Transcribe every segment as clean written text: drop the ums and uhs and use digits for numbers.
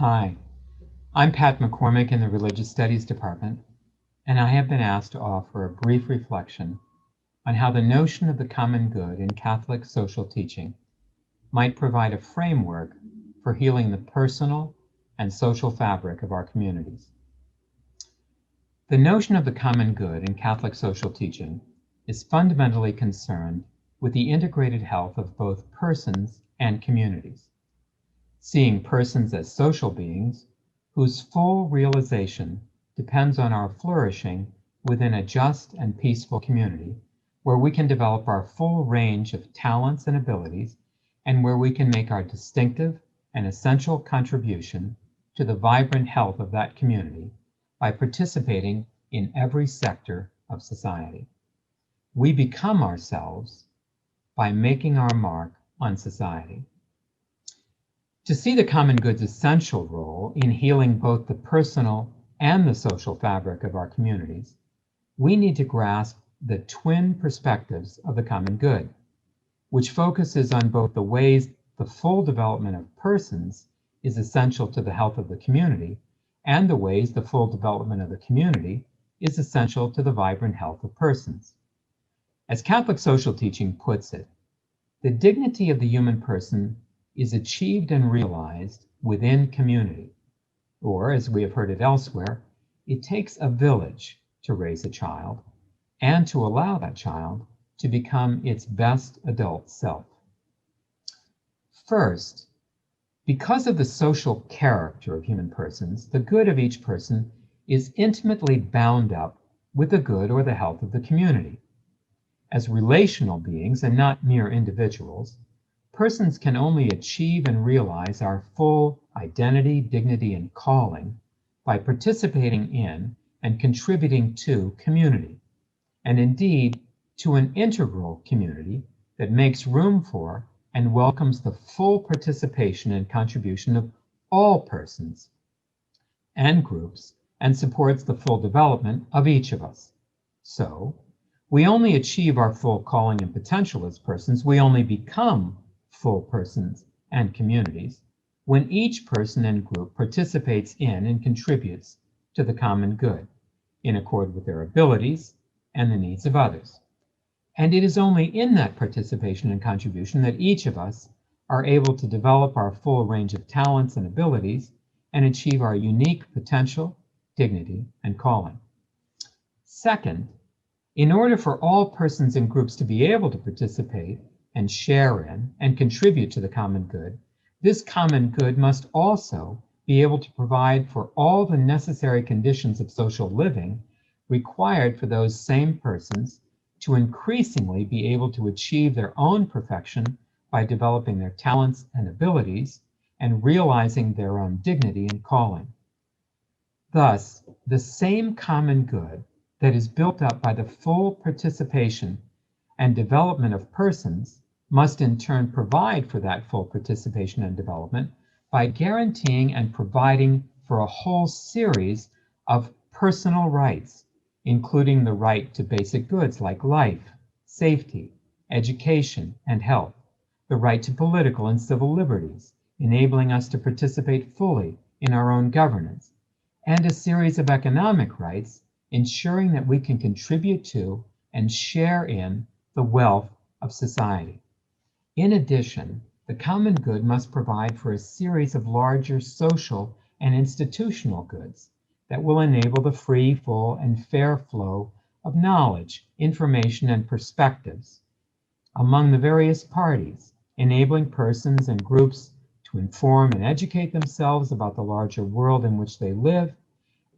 Hi, I'm Pat McCormick in the Religious Studies Department, and I have been asked to offer a brief reflection on how the notion of the common good in Catholic social teaching might provide a framework for healing the personal and social fabric of our communities. The notion of the common good in Catholic social teaching is fundamentally concerned with the integrated health of both persons and communities, seeing persons as social beings whose full realization depends on our flourishing within a just and peaceful community where we can develop our full range of talents and abilities and where we can make our distinctive and essential contribution to the vibrant health of that community by participating in every sector of society. We become ourselves by making our mark on society. To see the common good's essential role in healing both the personal and the social fabric of our communities, we need to grasp the twin perspectives of the common good, which focuses on both the ways the full development of persons is essential to the health of the community and the ways the full development of the community is essential to the vibrant health of persons. As Catholic social teaching puts it, the dignity of the human person is achieved and realized within community, or as we have heard it elsewhere, it takes a village to raise a child and to allow that child to become its best adult self. First, because of the social character of human persons, the good of each person is intimately bound up with the good or the health of the community. As relational beings and not mere individuals, persons can only achieve and realize our full identity, dignity, and calling by participating in and contributing to community, and indeed to an integral community that makes room for and welcomes the full participation and contribution of all persons and groups and supports the full development of each of us. So, we only achieve our full calling and potential as persons, we only become full persons and communities when each person and group participates in and contributes to the common good in accord with their abilities and the needs of others. And it is only in that participation and contribution that each of us are able to develop our full range of talents and abilities and achieve our unique potential, dignity, and calling. Second, in order for all persons and groups to be able to participate and share in and contribute to the common good, this common good must also be able to provide for all the necessary conditions of social living required for those same persons to increasingly be able to achieve their own perfection by developing their talents and abilities and realizing their own dignity and calling. Thus, the same common good that is built up by the full participation and development of persons must in turn provide for that full participation and development by guaranteeing and providing for a whole series of personal rights, including the right to basic goods like life, safety, education, and health, the right to political and civil liberties, enabling us to participate fully in our own governance, and a series of economic rights, ensuring that we can contribute to and share in the wealth of society. In addition, the common good must provide for a series of larger social and institutional goods that will enable the free, full, and fair flow of knowledge, information, and perspectives among the various parties, enabling persons and groups to inform and educate themselves about the larger world in which they live,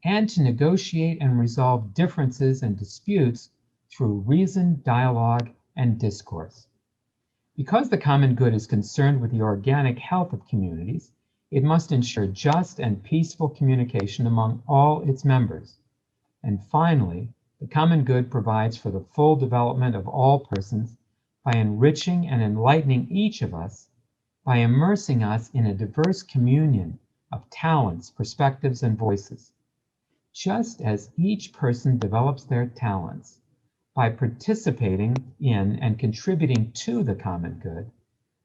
and to negotiate and resolve differences and disputes through reason, dialogue, and discourse. Because the common good is concerned with the organic health of communities, it must ensure just and peaceful communication among all its members. And finally, the common good provides for the full development of all persons by enriching and enlightening each of us, by immersing us in a diverse communion of talents, perspectives, and voices. Just as each person develops their talents by participating in and contributing to the common good,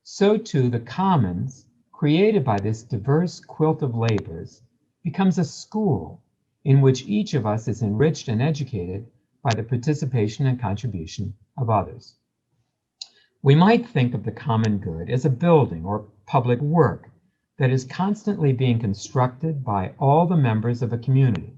so too the commons created by this diverse quilt of labors, becomes a school in which each of us is enriched and educated by the participation and contribution of others. We might think of the common good as a building or public work that is constantly being constructed by all the members of a community,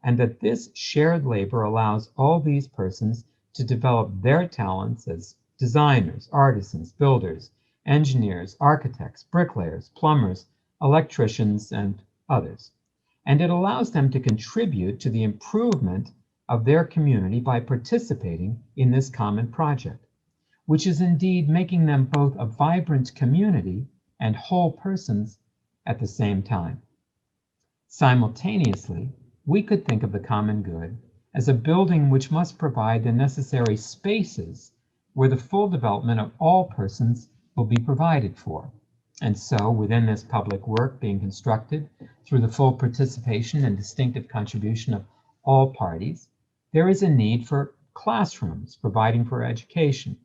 and that this shared labor allows all these persons to develop their talents as designers, artisans, builders, engineers, architects, bricklayers, plumbers, electricians, and others. And it allows them to contribute to the improvement of their community by participating in this common project, which is indeed making them both a vibrant community and whole persons at the same time. Simultaneously, we could think of the common good as a building which must provide the necessary spaces where the full development of all persons will be provided for. And so, within this public work being constructed through the full participation and distinctive contribution of all parties, there is a need for classrooms providing for education,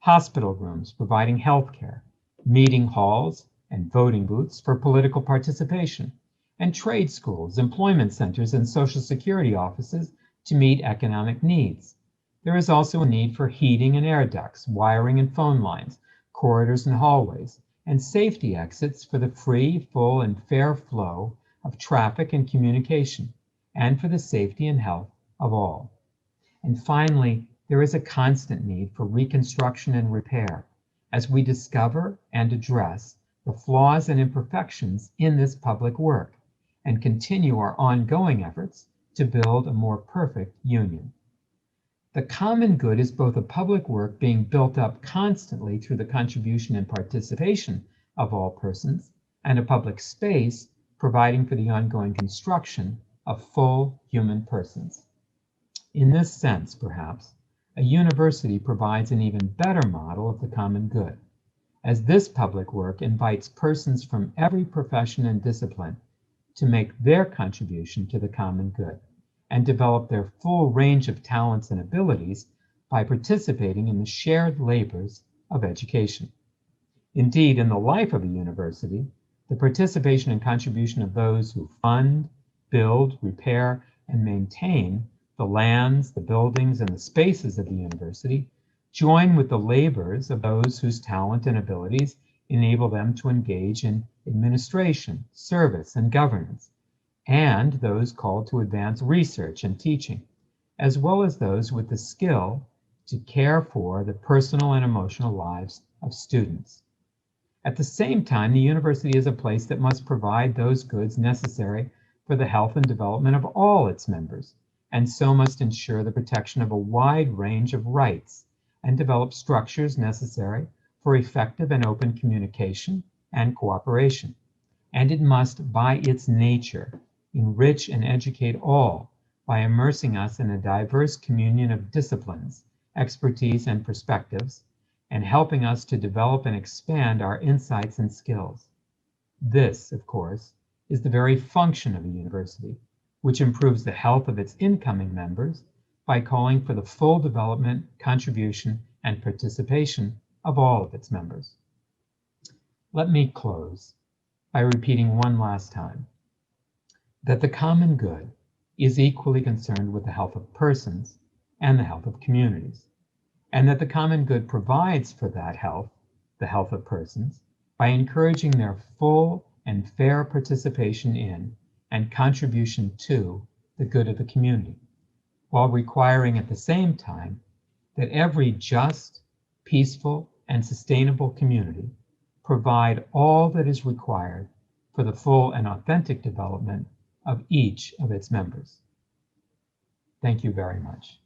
hospital rooms providing health care, meeting halls and voting booths for political participation, and trade schools, employment centers, and social security offices to meet economic needs. There is also a need for heating and air ducts, wiring and phone lines, corridors and hallways, and safety exits for the free, full, and fair flow of traffic and communication, and for the safety and health of all. And finally, there is a constant need for reconstruction and repair as we discover and address the flaws and imperfections in this public work and continue our ongoing efforts to build a more perfect union. The common good is both a public work being built up constantly through the contribution and participation of all persons, and a public space providing for the ongoing construction of full human persons. In this sense, perhaps, a university provides an even better model of the common good, as this public work invites persons from every profession and discipline to make their contribution to the common good and develop their full range of talents and abilities by participating in the shared labors of education. Indeed, in the life of a university, the participation and contribution of those who fund, build, repair, and maintain the lands, the buildings, and the spaces of the university join with the labors of those whose talent and abilities enable them to engage in administration, service, and governance, and those called to advance research and teaching, as well as those with the skill to care for the personal and emotional lives of students. At the same time, the university is a place that must provide those goods necessary for the health and development of all its members, and so must ensure the protection of a wide range of rights and develop structures necessary for effective and open communication and cooperation. And it must, by its nature, enrich and educate all by immersing us in a diverse communion of disciplines, expertise, and perspectives, and helping us to develop and expand our insights and skills. This, of course, is the very function of a university, which improves the health of its incoming members by calling for the full development, contribution, and participation of all of its members. Let me close by repeating one last time that the common good is equally concerned with the health of persons and the health of communities, and that the common good provides for that health, the health of persons, by encouraging their full and fair participation in and contribution to the good of the community, while requiring at the same time that every just, peaceful, and sustainable community provide all that is required for the full and authentic development of each of its members. Thank you very much.